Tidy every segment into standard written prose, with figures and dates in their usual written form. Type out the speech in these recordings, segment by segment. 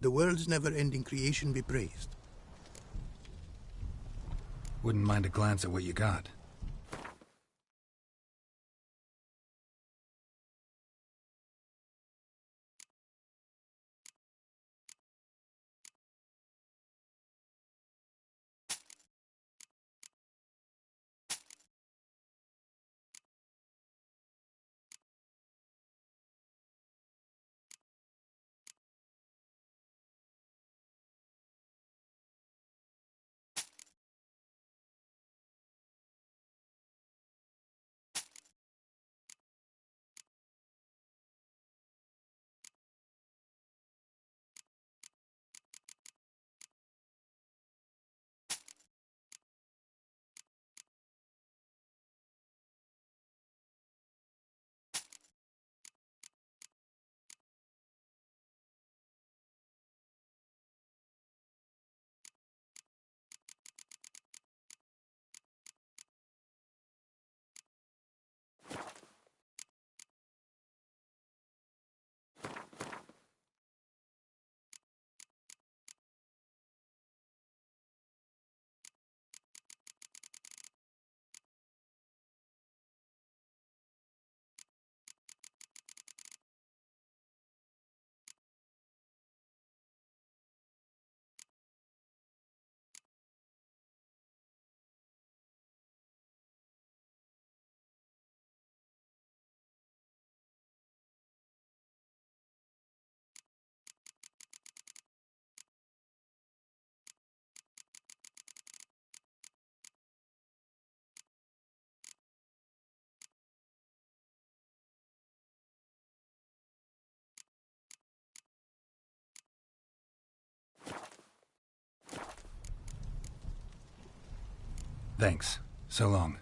The world's never-ending creation be praised. Wouldn't mind a glance at what you got. Thanks. So long.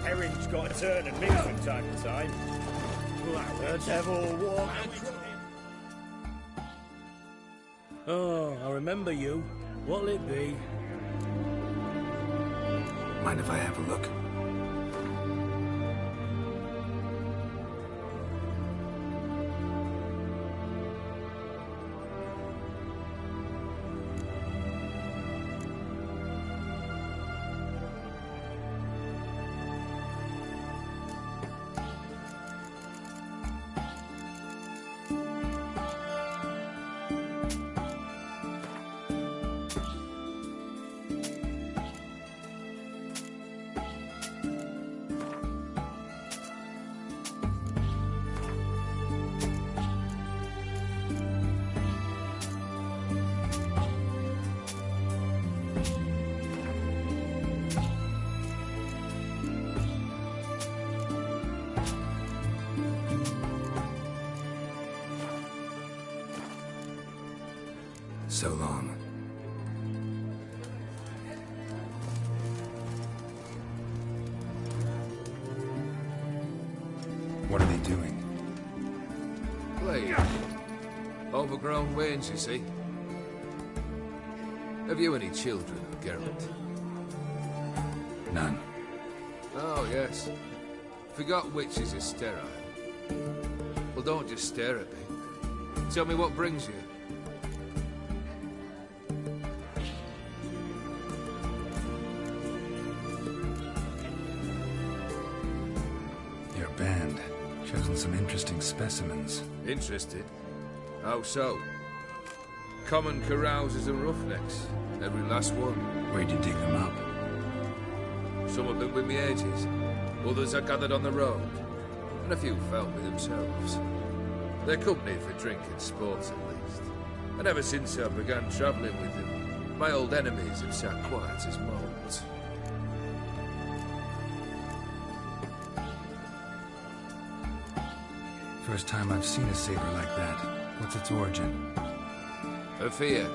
Erin's got a turn and mix from time to time. The devil walk. Oh, I remember you. What'll it be? Mind if I have a look? So long. What are they doing? Playing. Overgrown wains, you see. Have you any children, Geralt? None. Oh, yes. Forgot witches is sterile. Well, don't just stare at me. Tell me what brings you. Your band. Chosen some interesting specimens. Interested? How so? Common carousers and roughnecks. Every last one. Where'd you dig them up? Some have been with me ages. Others I gathered on the road. And a few found me themselves. They're company for drink and sports at least. And ever since I began travelling with them, my old enemies have sat quiet as moles. First time I've seen a saber like that. What's its origin? A fear.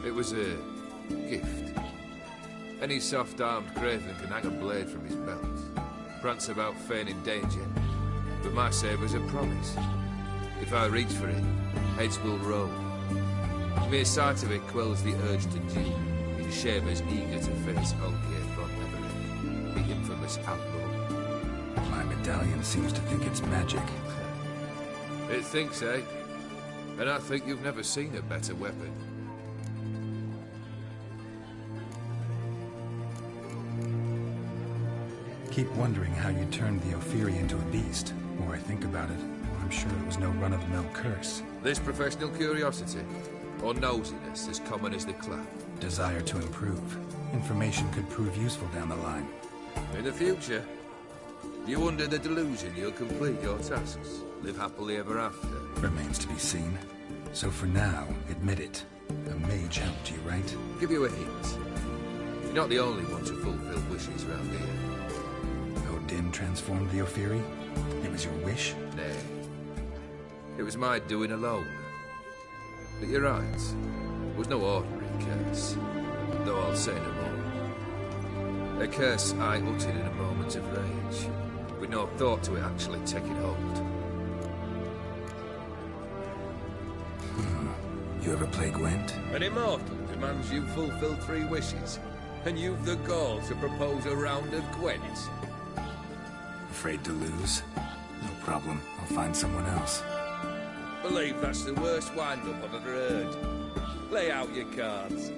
It was a gift. Any soft-armed craven can hang a blade from his belt, prance about feigning danger. But my saber's a promise. If I reach for it, heads will roll. The mere sight of it quells the urge to duel, in shavers eager to face Olgier von Everett, the infamous outlaw. My medallion seems to think it's magic. It thinks, eh? And I think you've never seen a better weapon. Keep wondering how you turned the Ophiri into a beast. The more I think about it, the more I'm sure it was no run-of-the-mill curse. This professional curiosity, or nosiness as common as the clap. Desire to improve. Information could prove useful down the line. In the future, you under the delusion you'll complete your tasks, live happily ever after. Remains to be seen. So for now, admit it. A mage helped you, right? Give you a hint. You're not the only one to fulfill wishes around here. Odin transformed the Ophiri? It was your wish? Nay. It was my doing alone. But you're right. It was no ordinary curse. Though I'll say no more. A curse I uttered in a moment of rage, with no thought to it actually taking hold. You ever play Gwent? An immortal demands you fulfill 3 wishes, and you've the gall to propose a round of Gwent. Afraid to lose? No problem. I'll find someone else. Believe that's the worst wind-up I've ever heard. Lay out your cards.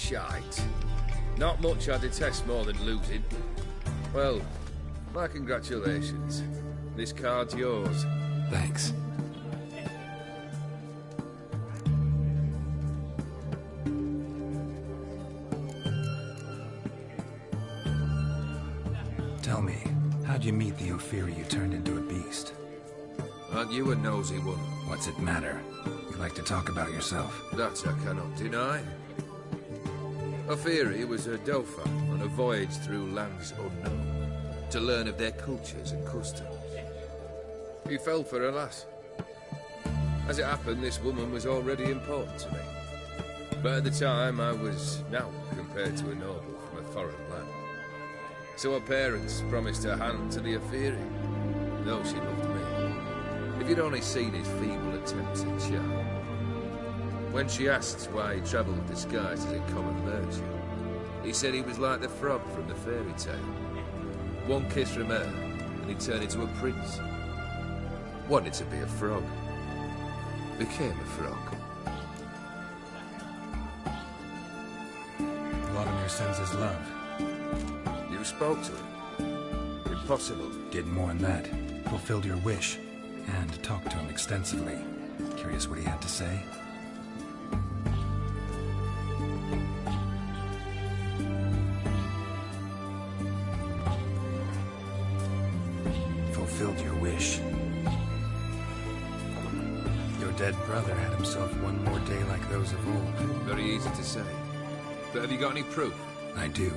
shite. Not much I detest more than losing. Well, my congratulations. This card's yours. Thanks. Tell me, how'd you meet the Ophiri you turned into a beast? Aren't you a nosy one? What's it matter? You like to talk about yourself? That I cannot deny. Ophiri was a Dauphin on a voyage through lands unknown, to learn of their cultures and customs. He fell for a lass. As it happened, this woman was already important to me. But at the time, I was now compared to a noble from a foreign land. So her parents promised her hand to the Ophiri, though she loved me. If you'd only seen his feeble attempts at charm. When she asked why he travelled disguised as a common merchant, he said he was like the frog from the fairy tale. One kiss from her, and he turned into a prince. Wanted to be a frog. Became a frog. Vladimir sends his love. You spoke to him? Impossible. Did more than that. Fulfilled your wish. And talked to him extensively. Curious what he had to say? Fulfilled your wish. Your dead brother had himself one more day like those of old. Very easy to say. But have you got any proof? I do.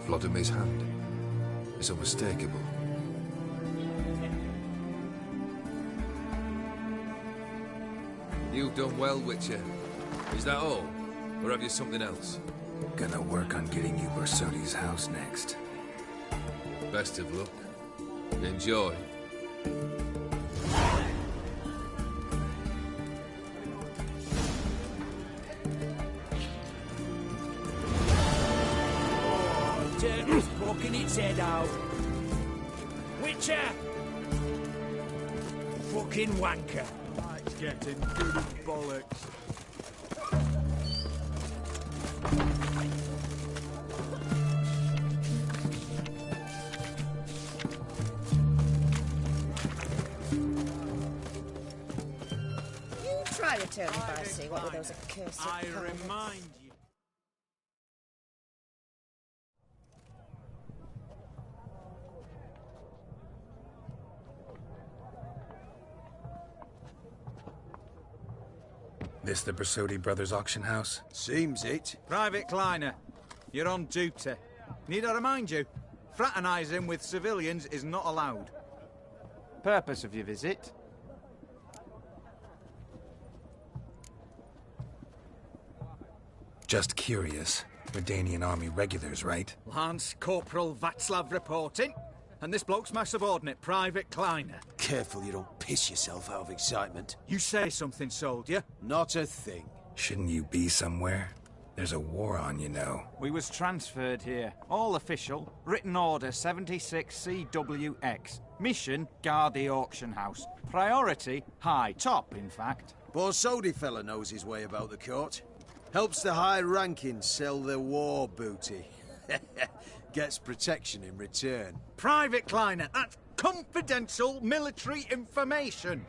Vladimir's hand. It's unmistakable. You've done well, Witcher. Is that all? Or have you something else? Gonna work on getting you Bersoti's house next. Best of luck. Enjoy. Turtle's poking its head out. Witcher! Fucking wanker. It's getting good as bollocks. You try to turn me by sea, what were those accursed I comments? remind you. This the Bersodi Brothers auction house? Seems it. Private Kleiner, you're on duty. Need I remind you? Fraternising with civilians is not allowed. Purpose of your visit? Just curious. Redanian army regulars, right? Lance Corporal Václav reporting. And this bloke's my subordinate, Private Kleiner. Careful you don't piss yourself out of excitement. You say something, soldier. Not a thing. Shouldn't you be somewhere? There's a war on, you know. We was transferred here. All official. Written order 76 CWX. Mission, guard the auction house. Priority, high. Top, in fact. Borsodi fella knows his way about the court. Helps the high rankings sell their war booty. Gets protection in return. Private Kleiner, that's confidential military information.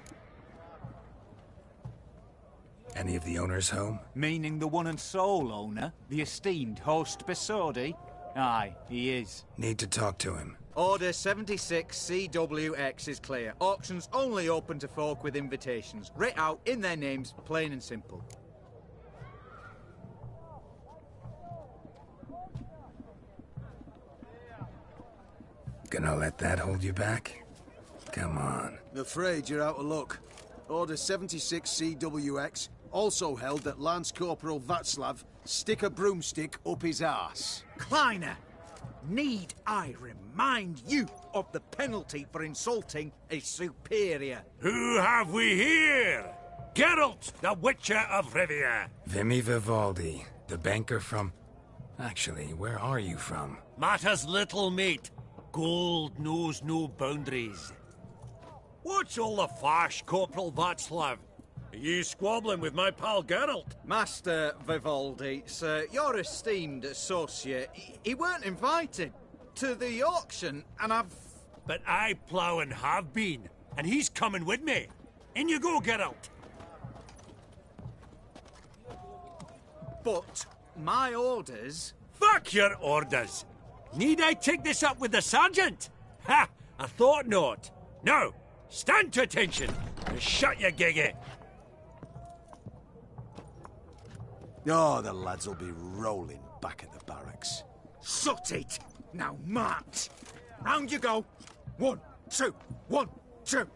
Any of the owners home? Meaning the one and sole owner, the esteemed host Bersodi? Aye, he is. Need to talk to him. Order 76 CWX is clear. Auctions only open to folk with invitations. Writ out in their names, plain and simple. Gonna let that hold you back? Come on. I'm afraid you're out of luck. Order 76 CWX also held that Lance Corporal Václav stick a broomstick up his arse. Kleiner, need I remind you of the penalty for insulting a superior? Who have we here? Geralt, the Witcher of Rivia. Vimy Vivaldi, the banker from... Actually, where are you from? Matters little, mate. Gold knows no boundaries. What's all the fash, Corporal Václav? Are you squabbling with my pal Geralt? Master Vivaldi, sir, your esteemed associate, he weren't invited to the auction, and I've... But I plough and have been, and he's coming with me. In you go, Geralt. But my orders... Fuck your orders. Need I take this up with the sergeant? Ha! I thought not. Now, stand to attention and shut your giggy. Oh, the lads will be rolling back at the barracks. Sut it! Now march! Round you go! 1, 2, 1, 2!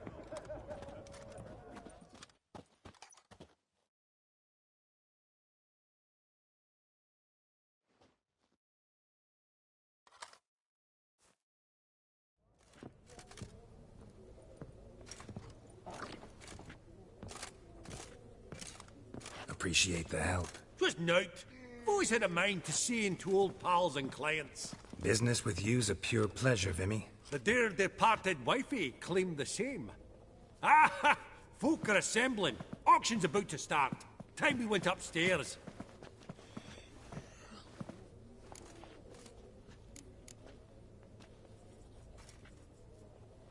Appreciate the help. 'Twas nowt. I've always had a mind to see into old pals and clients. Business with you's a pure pleasure, Vimy. The dear departed wifey claimed the same. Ah ha! Folk are assembling. Auction's about to start. Time we went upstairs.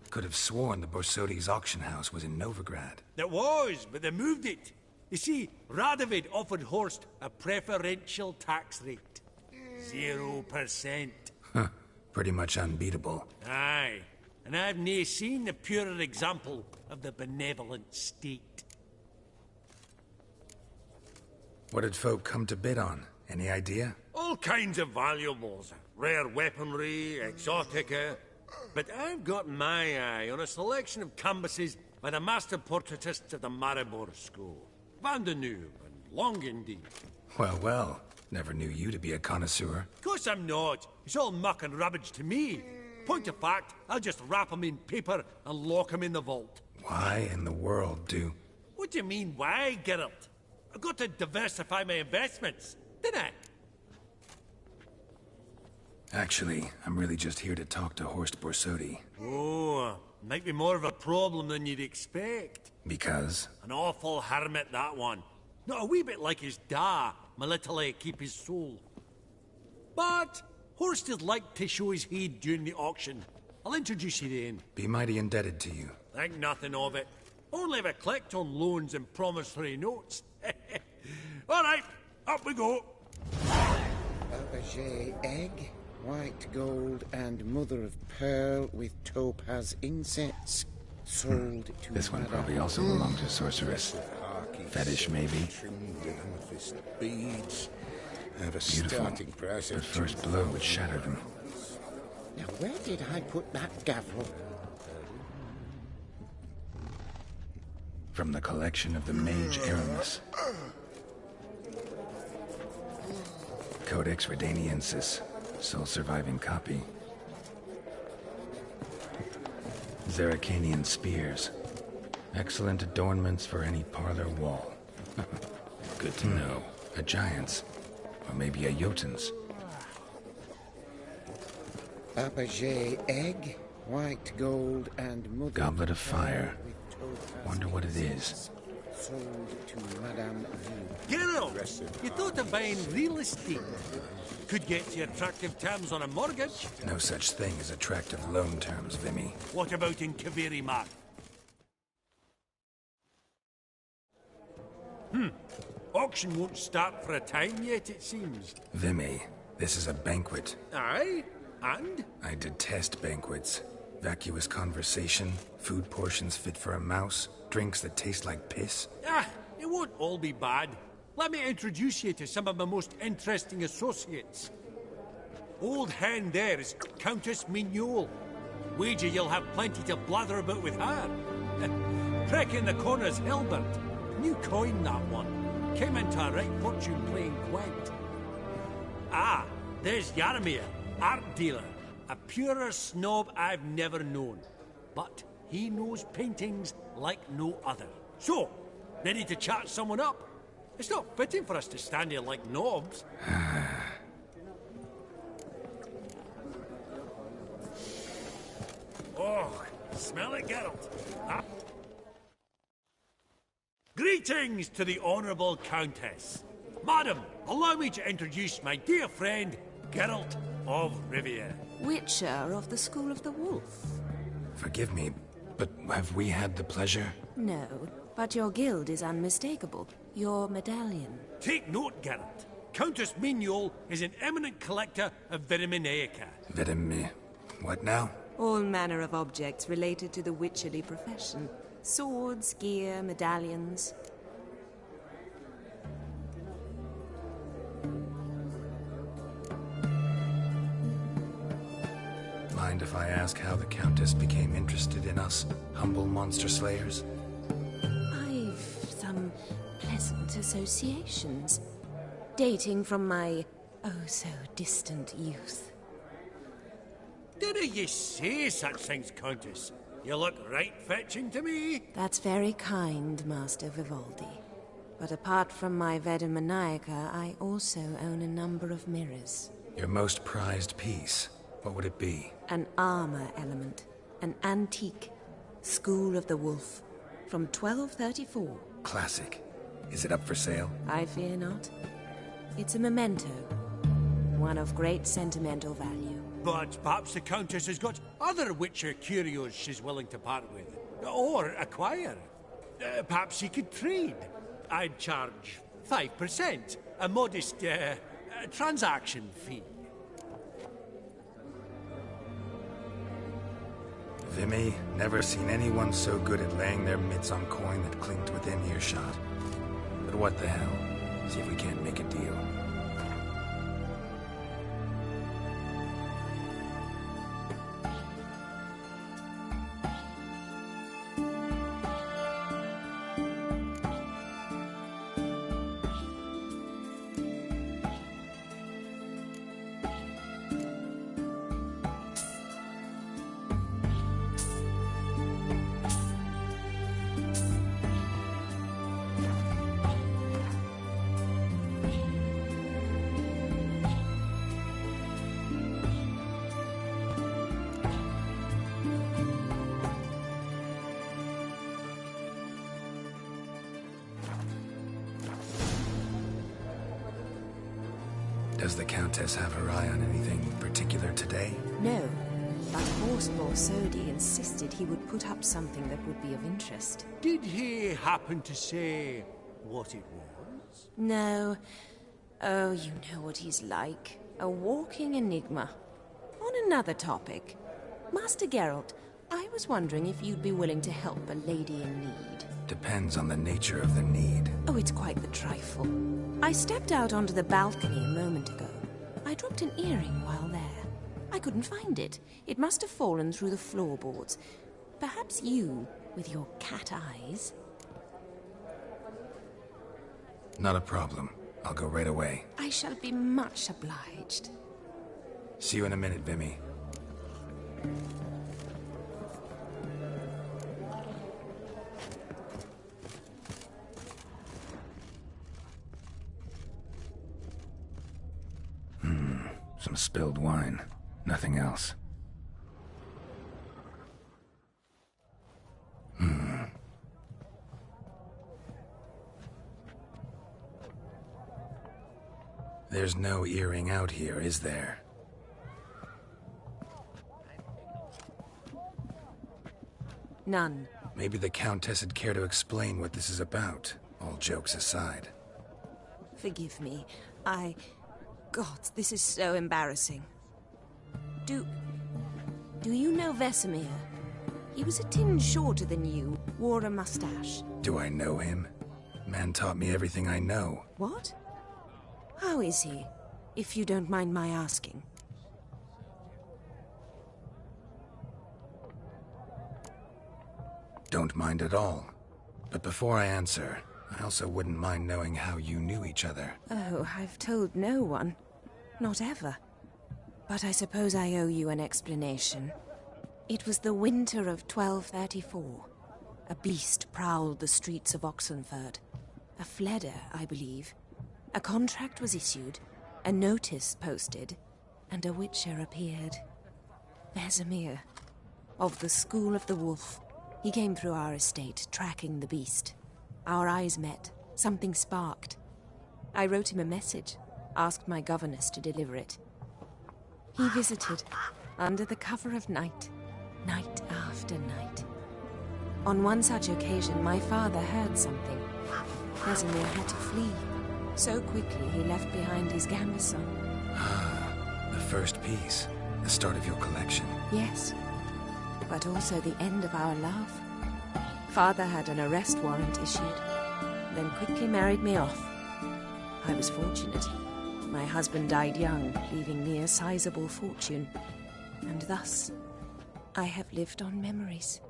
Could have sworn the Borsodi's auction house was in Novigrad. It was, but they moved it. You see, Radovid offered Horst a preferential tax rate. 0%. Huh. Pretty much unbeatable. Aye. And I've nae seen a purer example of the benevolent state. What did folk come to bid on? Any idea? All kinds of valuables. Rare weaponry, exotica. But I've got my eye on a selection of canvases by the master portraitists of the Maribor School. Van de Neuve and Longindy. Well, well. Never knew you to be a connoisseur. Of course I'm not. It's all muck and rubbish to me. Point of fact, I'll just wrap 'em in paper and lock 'em in the vault. Why in the world do... What do you mean, why, Geralt? I've got to diversify my investments, didn't I? Actually, I'm really just here to talk to Horst Borsodi. Oh, might be more of a problem than you'd expect. Because? An awful hermit, that one. Not a wee bit like his da, my little keep his soul. But Horst is like to show his head during the auction. I'll introduce you then. Be mighty indebted to you. Think nothing of it. Only ever collect on loans and promissory notes. All right, up we go. Fabergé egg, white gold, and mother of pearl with topaz insets. Sold to This one Madame probably also belonged to Sorceress. Fetish, maybe. Beads. Have a Beautiful. starting price The of first blow would shatter them. Now, where did I put that gavel? From the collection of the Mage Aramis. Codex Redaniensis. Sole surviving copy. Zeracanian spears. Excellent adornments for any parlor wall. Good to know. A giant's. Or maybe a Jotun's. Fabergé egg, white gold, and mother Goblet of of pearl fire. with topaz Wonder what it is. insets. Sold to Madame Vu. Geralt, you thought of buying real estate. Could get you attractive terms on a mortgage. No such thing as attractive loan terms, Vimy. What about in Kaviri Mark? Auction won't start for a time yet, it seems. Vimy, this is a banquet. Aye? And? I detest banquets. Vacuous conversation, food portions fit for a mouse, drinks that taste like piss. Ah, it won't all be bad. Let me introduce you to some of my most interesting associates. Old hen there is Countess Mignol. Wager you'll have plenty to blather about with her. Prick in the corner's Hilbert. New coin, that one. Came into a right fortune playing Gwent. Ah, there's Yarmir, art dealer. A purer snob I've never known. But he knows paintings like no other. So, ready to chat someone up? It's not fitting for us to stand here like knobs. Oh, Smell it, Geralt. Ah. Greetings to the Honourable Countess. Madam, allow me to introduce my dear friend, Geralt of Rivia. Witcher of the School of the Wolf. Forgive me, but have we had the pleasure? No, but your guild is unmistakable. Your medallion. Take note, Geralt. Countess Mignol is an eminent collector of Vitaminaica. What now? All manner of objects related to the witcherly profession. Swords, gear, medallions. Mind if I ask how the Countess became interested in us, humble monster slayers? I've some pleasant associations, dating from my oh-so-distant youth. Dinna ye say such things, Countess? You look right fetching to me. That's very kind, Master Vivaldi. But apart from my Vitaminaica, I also own a number of mirrors. Your most prized piece, what would it be? An armor element. An antique. School of the Wolf. From 1234. Classic. Is it up for sale? I fear not. It's a memento. One of great sentimental value. But perhaps the Countess has got other Witcher curios she's willing to part with. Or acquire. Perhaps he could trade. I'd charge 5%. A modest, transaction fee. Vimy, never seen anyone so good at laying their mitts on coin that clinked within earshot. But what the hell? See if we can't make a deal. Does the Countess have her eye on anything particular today? No, but Horse Borsodi insisted he would put up something that would be of interest. Did he happen to say what it was? No. Oh, you know what he's like. A walking enigma. On another topic, Master Geralt, I was wondering if you'd be willing to help a lady in need. Depends on the nature of the need. Oh, it's quite the trifle. I stepped out onto the balcony a moment ago. I dropped an earring while there. I couldn't find it. It must have fallen through the floorboards. Perhaps you, with your cat eyes... Not a problem. I'll go right away. I shall be much obliged. See you in a minute, Vimy. Some spilled wine. Nothing else. There's no earring out here, is there? None. Maybe the Countess would care to explain what this is about, all jokes aside. Forgive me. God, this is so embarrassing. Do you know Vesemir? He was a tinge shorter than you, wore a mustache. Do I know him? Man taught me everything I know. What? How is he, if you don't mind my asking? Don't mind at all. But before I answer, I also wouldn't mind knowing how you knew each other. Oh, I've told no one. Not ever. But I suppose I owe you an explanation. It was the winter of 1234. A beast prowled the streets of Oxenford. A fleder, I believe. A contract was issued, a notice posted, and a witcher appeared. Vesemir. of the School of the Wolf. He came through our estate, tracking the beast. Our eyes met. Something sparked. I wrote him a message, asked my governess to deliver it. He visited, under the cover of night, night after night. On one such occasion, my father heard something. Casimir had to flee. So quickly, he left behind his gambeson. Ah, the first piece. The start of your collection. Yes, but also the end of our love. Father had an arrest warrant issued, then quickly married me off. I was fortunate. My husband died young, leaving me a sizable fortune. And thus, I have lived on memories.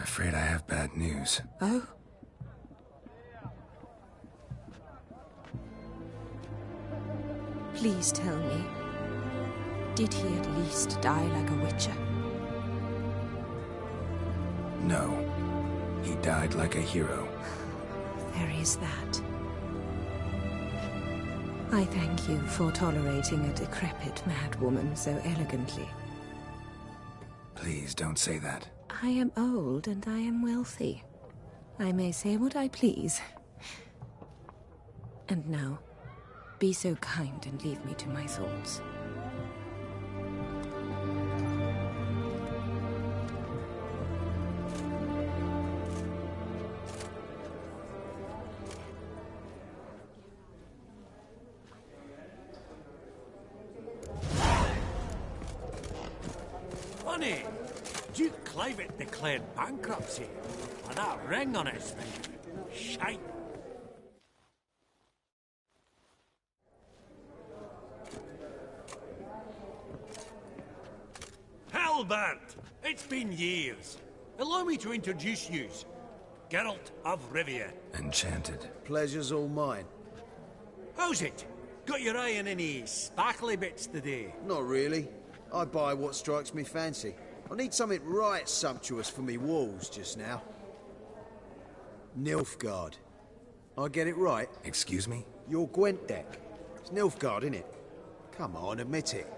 Afraid I have bad news. Oh? Please tell me, did he at least die like a witcher? No. He died like a hero. There is that. I thank you for tolerating a decrepit madwoman so elegantly. Please don't say that. I am old and I am wealthy. I may say what I please. And now, be so kind and leave me to my thoughts. Funny, Duke Clivet declared bankruptcy with that ring on his finger. Shite. Halbert! It's been years. Allow me to introduce yous. Geralt of Rivia. Enchanted. Pleasure's all mine. How's it? Got your eye on any sparkly bits today? Not really. I buy what strikes me fancy. I need something right sumptuous for me walls just now. Nilfgaard. I get it right? Excuse me? Your Gwent deck. It's Nilfgaard, innit? Come on, admit it.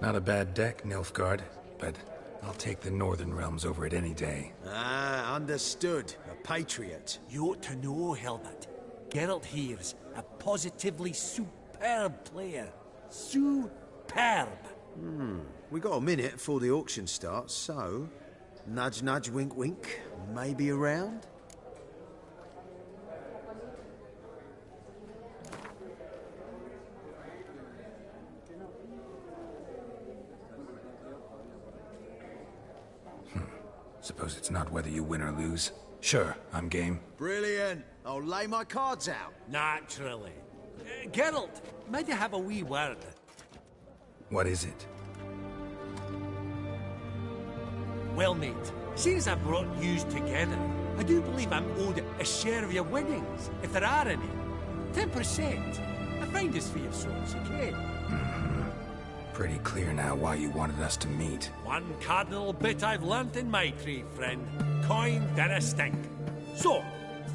Not a bad deck, Nilfgaard, but I'll take the Northern Realms over it any day. Ah, understood. A patriot. You ought to know, Hilbert. Geralt here's a positively superb player. Superb. We got a minute before the auction starts, so... Nudge, nudge, wink, wink. Maybe around? Suppose it's not whether you win or lose. Sure, I'm game. Brilliant. I'll lay my cards out. Naturally. Geralt, might you have a wee word? What is it? Well, mate, seeing as I brought yous together, I do believe I'm owed a share of your winnings, if there are any. 10%. A finder's fee of sorts, okay? Pretty clear now why you wanted us to meet. One cardinal bit I've learnt in my trade, friend. Coin dinna stink. So,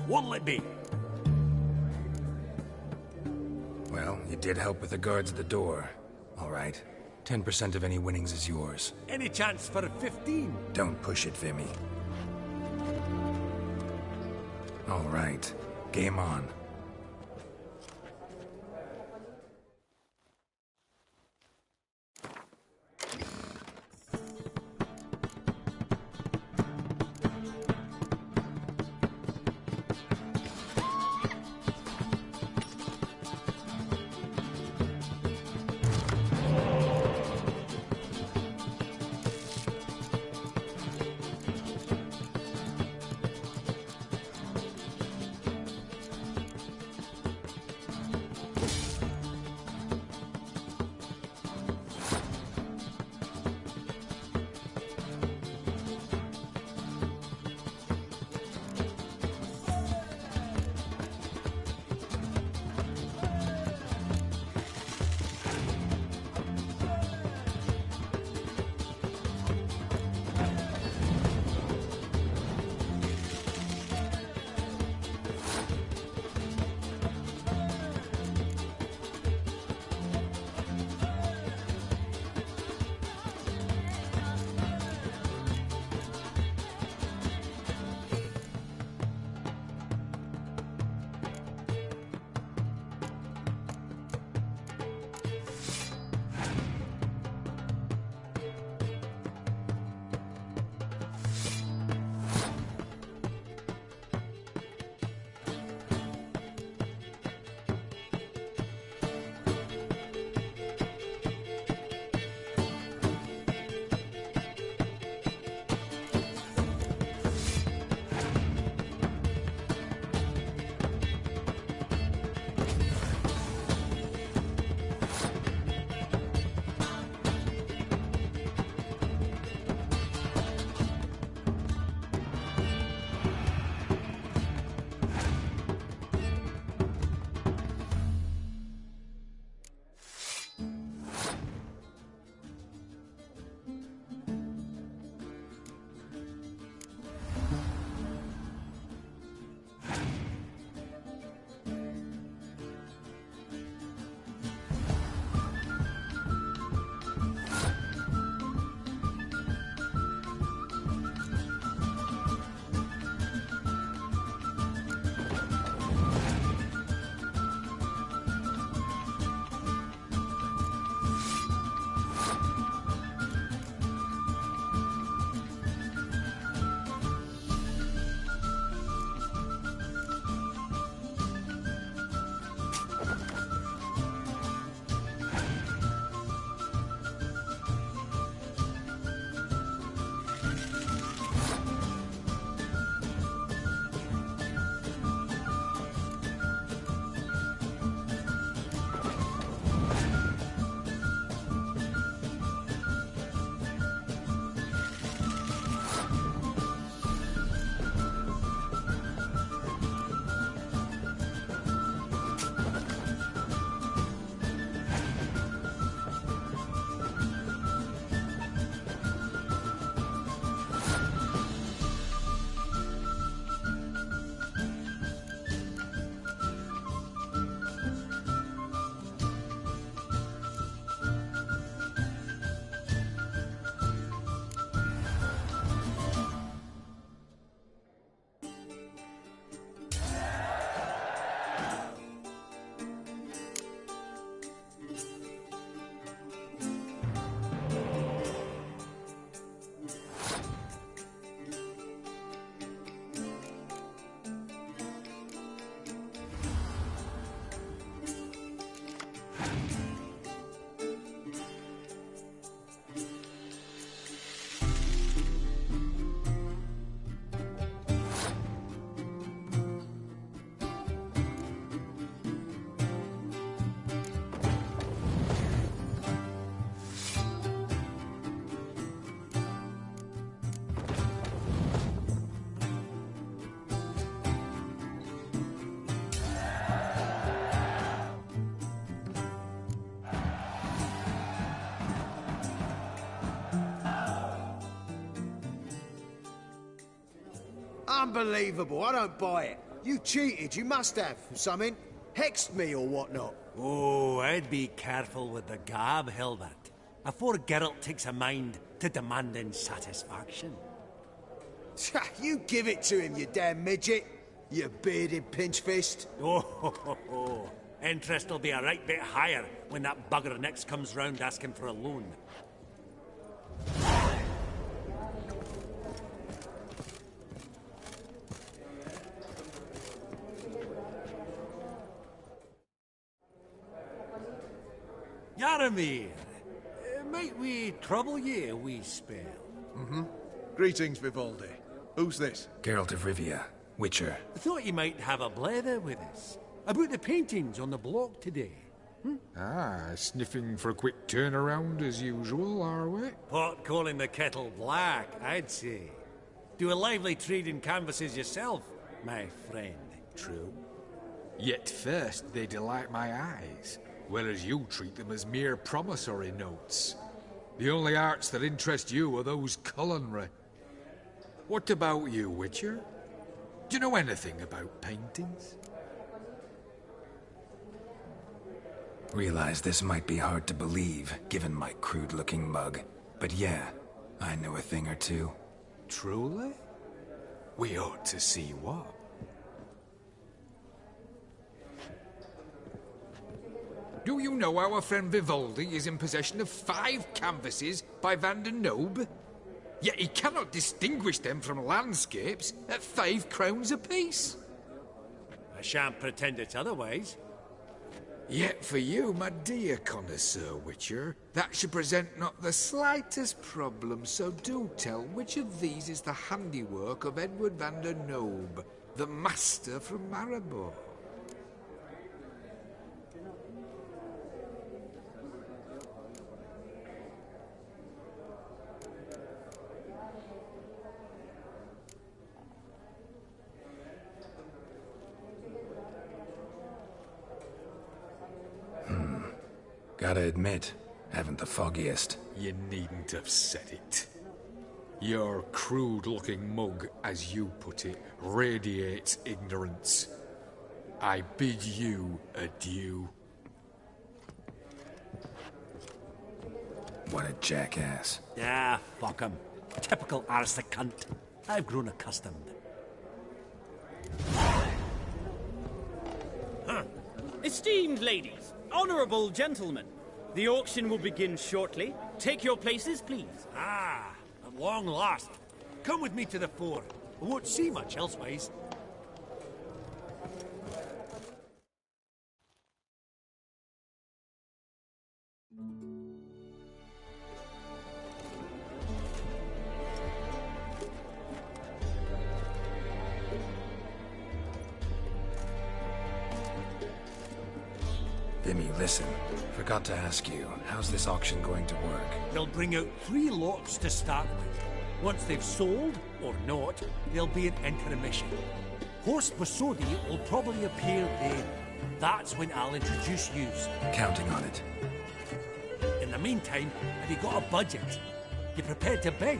what'll it be? Well, you did help with the guards at the door. All right. 10% of any winnings is yours. Any chance for 15? Don't push it, Vimy. All right. Game on. Unbelievable, I don't buy it. You cheated, you must have. Something. Hexed me or whatnot. Oh, I'd be careful with the gab, Hilbert. Afore Geralt takes a mind to demanding satisfaction. You give it to him, you damn midget. You bearded pinchfist. Oh. Interest will be a right bit higher when that bugger next comes round asking for a loan. Yaramir, might we trouble ye a wee spell? Greetings, Vivaldi. Who's this? Geralt of Rivia, Witcher. I thought you might have a blether with us. About the paintings on the block today. Sniffing for a quick turnaround as usual, are we? Pot calling the kettle black, I'd say. Do a lively trade in canvases yourself, my friend. True? Yet first they delight my eyes, whereas you treat them as mere promissory notes. The only arts that interest you are those culinary. What about you, Witcher? Do you know anything about paintings? Realize this might be hard to believe, given my crude-looking mug. But yeah, I know a thing or two. Truly? We ought to see what. Do you know our friend Vivaldi is in possession of 5 canvases by Van der Nobe? Yet he cannot distinguish them from landscapes at 5 crowns apiece. I shan't pretend it's otherwise. Yet for you, my dear connoisseur Witcher, that should present not the slightest problem, so do tell which of these is the handiwork of Edward van der Nobe, the master from Maribor. Gotta admit, haven't the foggiest. You needn't have said it. Your crude-looking mug, as you put it, radiates ignorance. I bid you adieu. What a jackass. Ah, fuck him. Typical arse cunt. I've grown accustomed. Esteemed ladies, honourable gentlemen, the auction will begin shortly. Take your places, please. Ah, at long last. Come with me to the fore. I won't see much elsewise. Vimy, listen. Forgot to ask you, how's this auction going to work? They'll bring out 3 lots to start with. Once they've sold, or not, there'll be an intermission. Host Basodi will probably appear then. That's when I'll introduce yous. Counting on it. In the meantime, have you got a budget? You prepared to beg?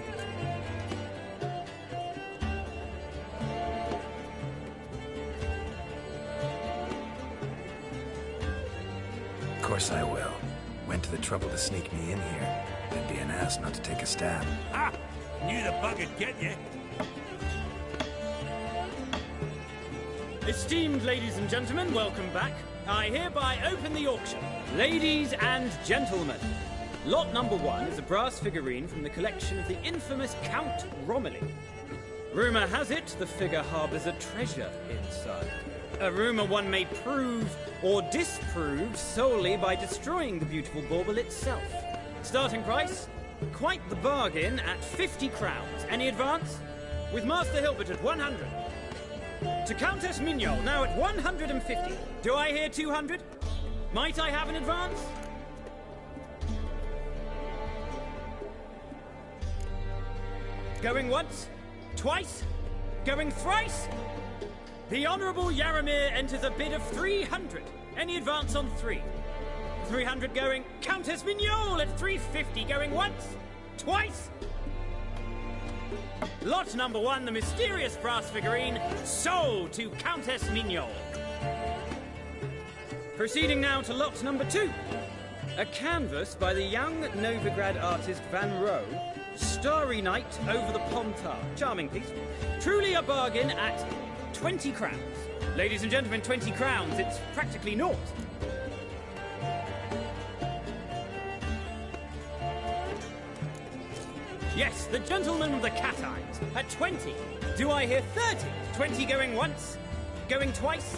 Of course I will. Went to the trouble to sneak me in here. I'd be an ass not to take a stab. Ha! Knew the bug'd get you. Esteemed ladies and gentlemen, welcome back. I hereby open the auction. Ladies and gentlemen, lot number 1 is a brass figurine from the collection of the infamous Count Romilly. Rumour has it the figure harbours a treasure inside. A rumour one may prove or disprove solely by destroying the beautiful bauble itself. Starting price? Quite the bargain at 50 crowns. Any advance? With Master Hilbert at 100. To Countess Mignol, now at 150. Do I hear 200? Might I have an advance? Going once? Twice? Going thrice? The Honourable Yaramir enters a bid of 300. Any advance on 3? 300 going. Countess Mignol at 350 going once? Twice? Lot number 1, the mysterious brass figurine, sold to Countess Mignol. Proceeding now to lot number 2. A canvas by the young Novigrad artist Van Rohe, Starry Night over the Pontar. Charming piece. Truly a bargain at 20 crowns. Ladies and gentlemen, 20 crowns, it's practically naught. Yes, the gentleman with the cat eyes, at 20. Do I hear 30? 20 going once, going twice,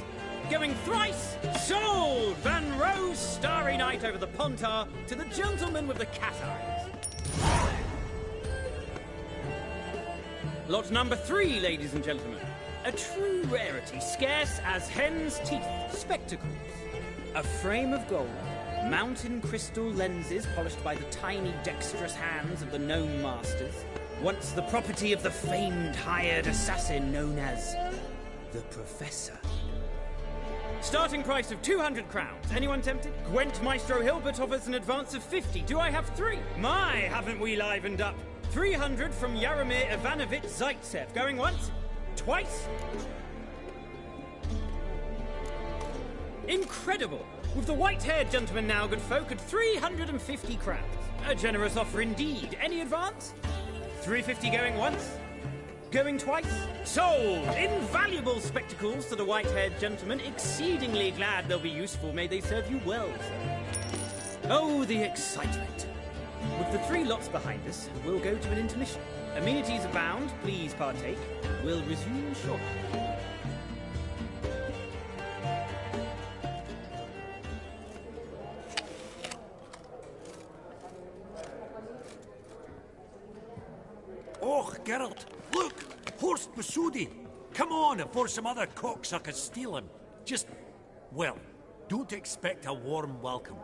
going thrice. Sold! Van Rohe's Starry Night over the Pontar to the gentleman with the cat eyes. Lot number 3, ladies and gentlemen. A true rarity, scarce as hen's teeth. Spectacles. A frame of gold. Mountain crystal lenses polished by the tiny dexterous hands of the gnome masters. Once the property of the famed hired assassin known as the Professor. Starting price of 200 crowns. Anyone tempted? Gwent Maestro Hilbert offers an advance of 50. Do I have 3? My, haven't we livened up? 300 from Yaromir Ivanovich Zaitsev. Going once? Twice? Incredible! With the white-haired gentleman now, good folk, at 350 crowns. A generous offer indeed. Any advance? 350 going once? Going twice? Sold! Invaluable spectacles to the white-haired gentleman. Exceedingly glad they'll be useful. May they serve you well, sir. Oh, the excitement. With the 3 lots behind us, we'll go to an intermission. Amenities abound. Please partake. We'll resume shortly. Oh, Geralt, look! Horst Masudi! Come on, before some other cocksuckers steal him. Just, well, don't expect a warm welcome.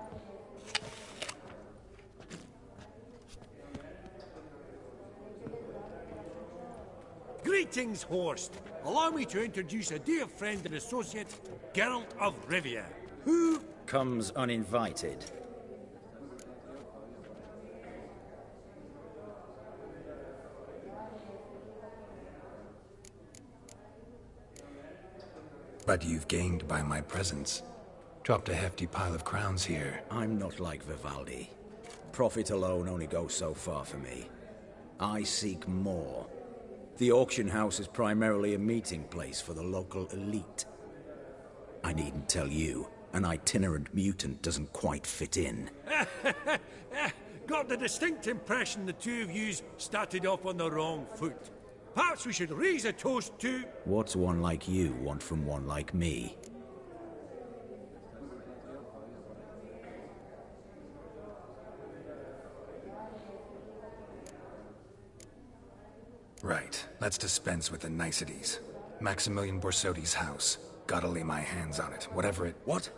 Greetings, Horst. Allow me to introduce a dear friend and associate, Geralt of Rivia, who comes uninvited. But you've gained by my presence. Dropped a hefty pile of crowns here. I'm not like Vivaldi. Profit alone only goes so far for me. I seek more. The auction house is primarily a meeting place for the local elite. I needn't tell you, an itinerant mutant doesn't quite fit in. Got the distinct impression the two of yous started off on the wrong foot. Perhaps we should raise a toast to... What's one like you want from one like me? Right. Let's dispense with the niceties. Maximilian Borsodi's house. Gotta lay my hands on it, whatever it... What?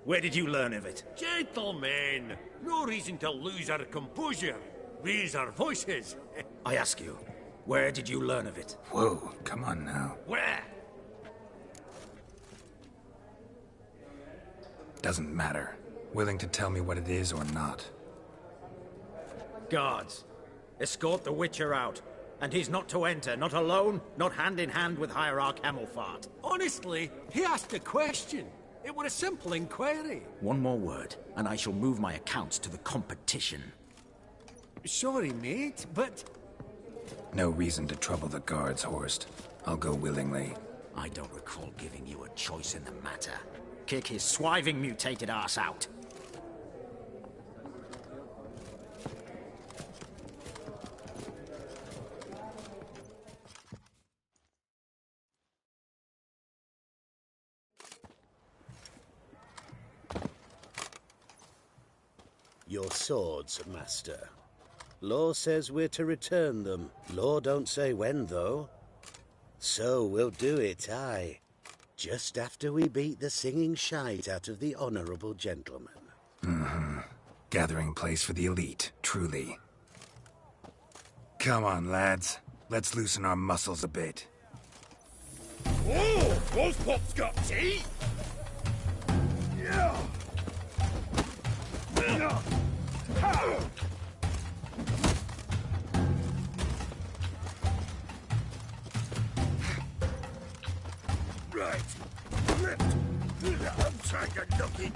Where did you learn of it? Gentlemen, no reason to lose our composure. Raise our voices. I ask you, where did you learn of it? Whoa, come on now. Where? Doesn't matter. Willing to tell me what it is or not. Guards, escort the Witcher out. And he's not to enter, not alone, not hand in hand with Hierarch Hemelfart. Honestly, he asked a question. It was a simple inquiry. One more word, and I shall move my accounts to the competition. Sorry, mate, but... No reason to trouble the guards, Horst. I'll go willingly. I don't recall giving you a choice in the matter. Kick his swiving mutated ass out. Your swords, Master. Law says we're to return them. Law don't say when, though. So we'll do it, aye. Just after we beat the singing shite out of the honourable gentleman. Mm-hmm. Gathering place for the elite, truly. Come on, lads. Let's loosen our muscles a bit. Oh, those pops got teeth! Yeah! outside the nookie.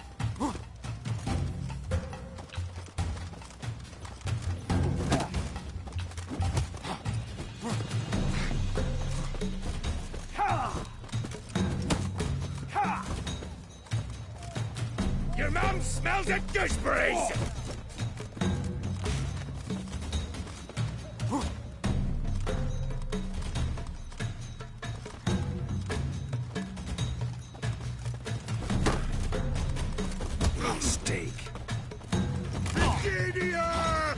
Your mum smells of gooseberries! Steak. Idiot!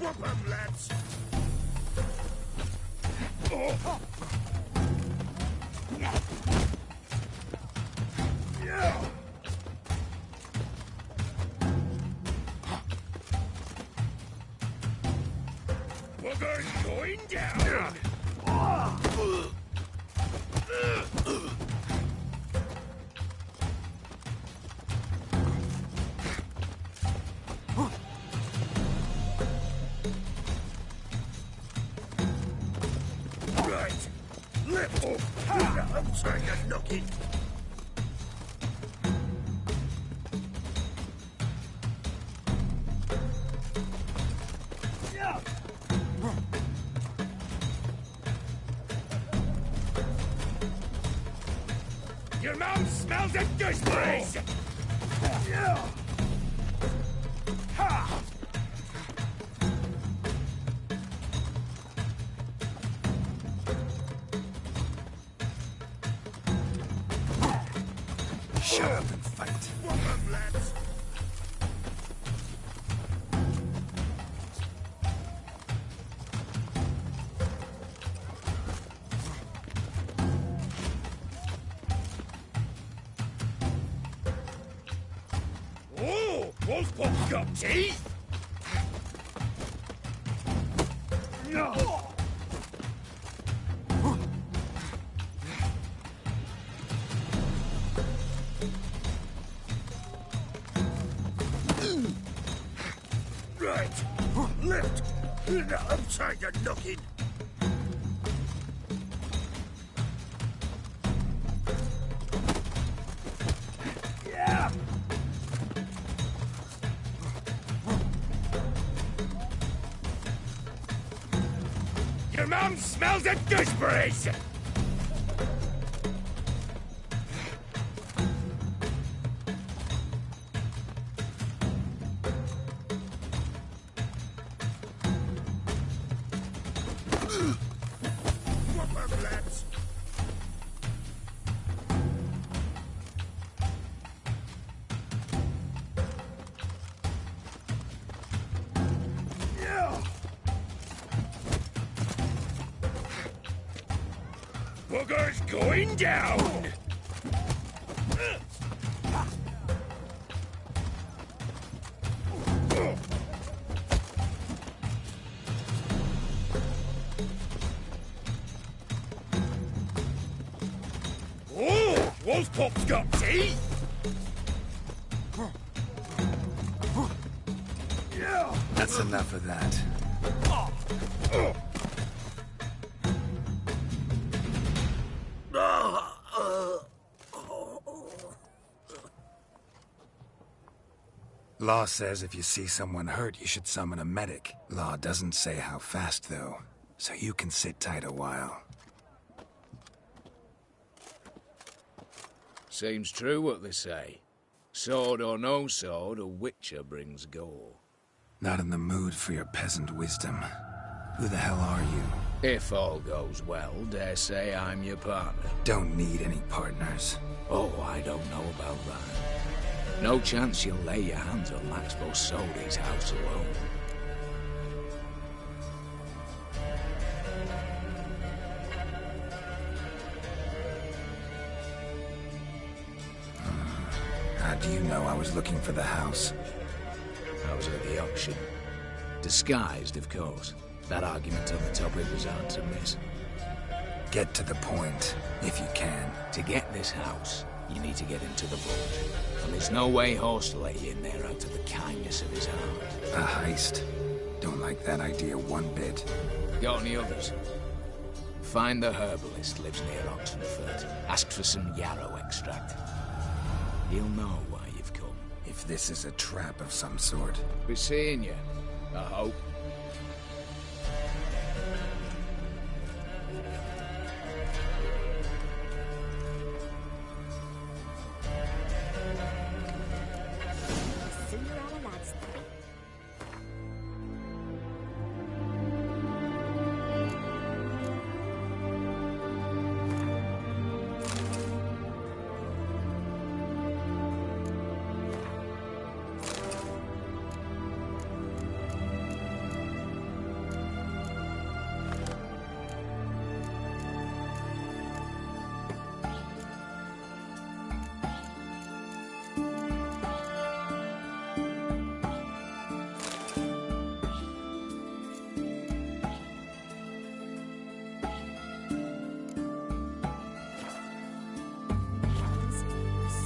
Whoop 'em, lads! Yeah! Booger's going down! Right. Lift off. Outside the nookie. Your mum smells of gooseberries! Shut up and fight. Whoop 'em, lads. Oh, Wolfpop's got teeth! Right. Lift. Outside the nookie. Yeah! Your mum smells of gooseberries! Whoop 'em, lads. Yeah! Booger's going down! Oh, Wolfpop's got teeth! Yeah! That's enough of that. Law says if you see someone hurt, you should summon a medic. Law doesn't say how fast, though, so you can sit tight a while. Seems true what they say. Sword or no sword, a witcher brings gore. Not in the mood for your peasant wisdom. Who the hell are you? If all goes well, dare say I'm your partner. Don't need any partners. Oh, I don't know about that. No chance you'll lay your hands on Max Bosode's house alone. How do you know I was looking for the house? I was at the auction. Disguised, of course. That argument on the topic was hard to miss. Get to the point, if you can. To get this house, you need to get into the vault. Well, there's no way Horse let you in there out of the kindness of his heart. A heist. Don't like that idea one bit. Got any others? Find the herbalist lives near Oxenford. Ask for some yarrow extract. He'll know why you've come. If this is a trap of some sort. Be seeing you, I hope.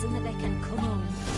Sooner they can come home.